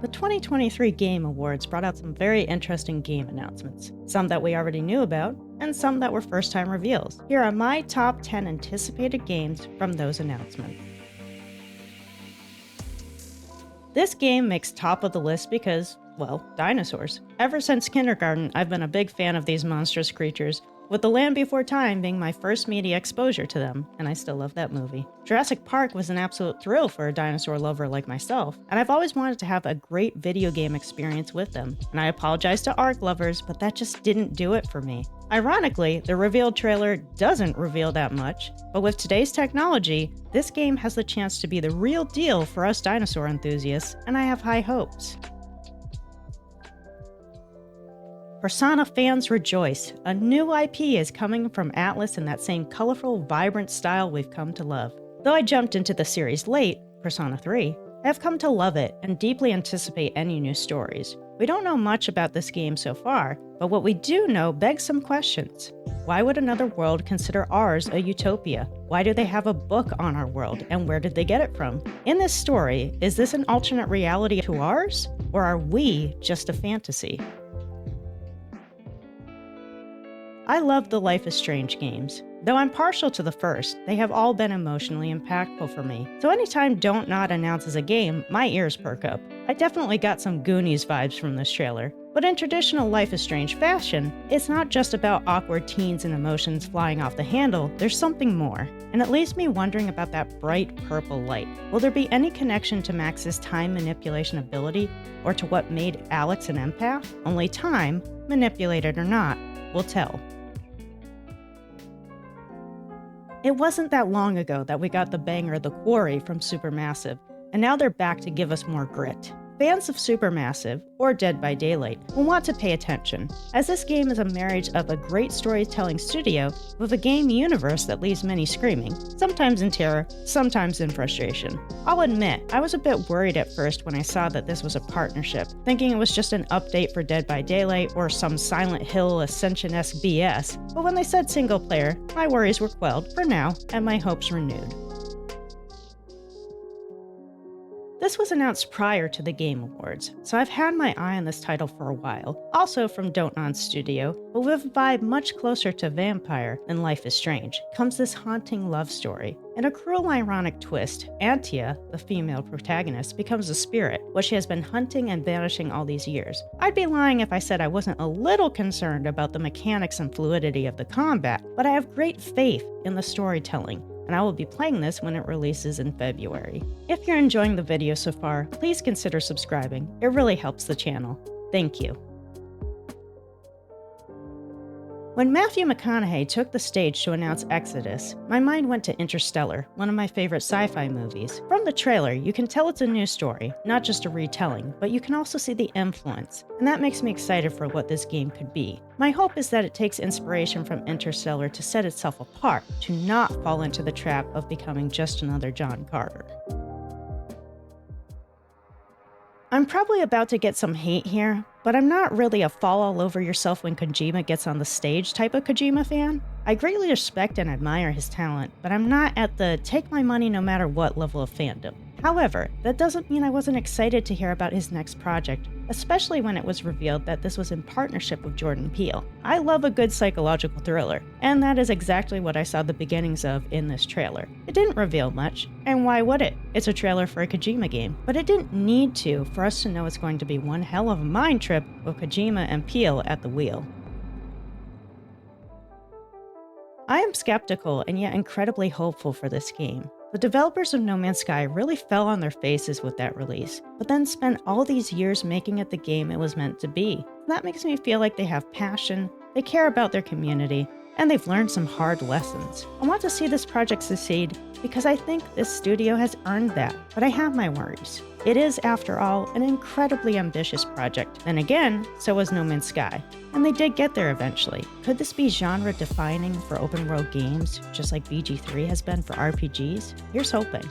The 2023 Game Awards brought out some very interesting game announcements, some that we already knew about, and some that were first time reveals. Here are my top 10 anticipated games from those announcements. This game makes top of the list because, well, dinosaurs. Ever since kindergarten, I've been a big fan of these monstrous creatures, with The Land Before Time being my first media exposure to them, and I still love that movie. Jurassic Park was an absolute thrill for a dinosaur lover like myself, and I've always wanted to have a great video game experience with them. And I apologize to ARK lovers, but that just didn't do it for me. Ironically, the revealed trailer doesn't reveal that much, but with today's technology, this game has the chance to be the real deal for us dinosaur enthusiasts, and I have high hopes. Persona fans rejoice. A new IP is coming from Atlus in that same colorful, vibrant style we've come to love. Though I jumped into the series late, Persona 3, I have come to love it and deeply anticipate any new stories. We don't know much about this game so far, but what we do know begs some questions. Why would another world consider ours a utopia? Why do they have a book on our world, and where did they get it from? In this story, is this an alternate reality to ours, or are we just a fantasy? I love the Life is Strange games. Though I'm partial to the first, they have all been emotionally impactful for me. So anytime Don't Nod announces a game, my ears perk up. I definitely got some Goonies vibes from this trailer. But in traditional Life is Strange fashion, it's not just about awkward teens and emotions flying off the handle, there's something more. And it leaves me wondering about that bright purple light. Will there be any connection to Max's time manipulation ability, or to what made Alex an empath? Only time, manipulated or not, will tell. It wasn't that long ago that we got the banger The Quarry from Supermassive, and now they're back to give us more grit. Fans of Supermassive, or Dead by Daylight, will want to pay attention, as this game is a marriage of a great storytelling studio with a game universe that leaves many screaming, sometimes in terror, sometimes in frustration. I'll admit, I was a bit worried at first when I saw that this was a partnership, thinking it was just an update for Dead by Daylight or some Silent Hill Ascension-esque BS, but when they said single player, my worries were quelled for now, and my hopes renewed. This was announced prior to the Game Awards, so I've had my eye on this title for a while, also from Don't Nod Studio, but with a vibe much closer to Vampire than Life is Strange, comes this haunting love story. In a cruel, ironic twist, Antia, the female protagonist, becomes a spirit, what she has been hunting and banishing all these years. I'd be lying if I said I wasn't a little concerned about the mechanics and fluidity of the combat, but I have great faith in the storytelling, and I will be playing this when it releases in February. If you're enjoying the video so far, please consider subscribing. It really helps the channel. Thank you. When Matthew McConaughey took the stage to announce Exodus, my mind went to Interstellar, one of my favorite sci-fi movies. From the trailer, you can tell it's a new story, not just a retelling, but you can also see the influence, and that makes me excited for what this game could be. My hope is that it takes inspiration from Interstellar to set itself apart, to not fall into the trap of becoming just another John Carter. I'm probably about to get some hate here, but I'm not really a fall all over yourself when Kojima gets on the stage type of Kojima fan. I greatly respect and admire his talent, but I'm not at the take my money no matter what level of fandom. However, that doesn't mean I wasn't excited to hear about his next project, especially when it was revealed that this was in partnership with Jordan Peele. I love a good psychological thriller, and that is exactly what I saw the beginnings of in this trailer. It didn't reveal much, and why would it? It's a trailer for a Kojima game, but it didn't need to for us to know it's going to be one hell of a mind trip with Kojima and Peele at the wheel. I am skeptical and yet incredibly hopeful for this game. The developers of No Man's Sky really fell on their faces with that release, but then spent all these years making it the game it was meant to be. That makes me feel like they have passion, they care about their community, and they've learned some hard lessons. I want to see this project succeed because I think this studio has earned that, but I have my worries. It is, after all, an incredibly ambitious project. Then again, so was No Man's Sky. And they did get there eventually. Could this be genre-defining for open-world games, just like BG3 has been for RPGs? Here's hoping.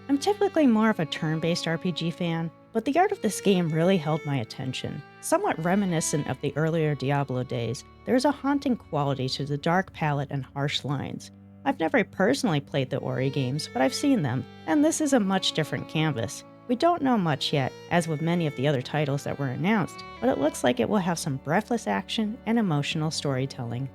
I'm typically more of a turn-based RPG fan, but the art of this game really held my attention. Somewhat reminiscent of the earlier Diablo days, there is a haunting quality to the dark palette and harsh lines. I've never personally played the Ori games, but I've seen them, and this is a much different canvas. We don't know much yet, as with many of the other titles that were announced, but it looks like it will have some breathless action and emotional storytelling.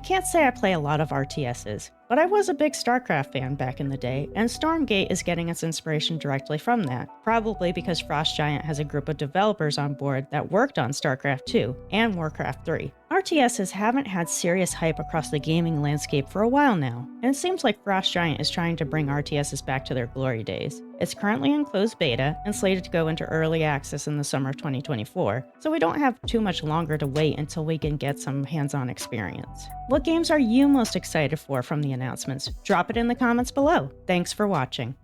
Can't say I play a lot of RTSs, but I was a big StarCraft fan back in the day, and Stormgate is getting its inspiration directly from that, probably because Frost Giant has a group of developers on board that worked on StarCraft 2 and Warcraft 3. RTSs haven't had serious hype across the gaming landscape for a while now, and it seems like Frost Giant is trying to bring RTSs back to their glory days. It's currently in closed beta and slated to go into early access in the summer of 2024, so we don't have too much longer to wait until we can get some hands-on experience. What games are you most excited for from the announcements? Drop it in the comments below. Thanks for watching.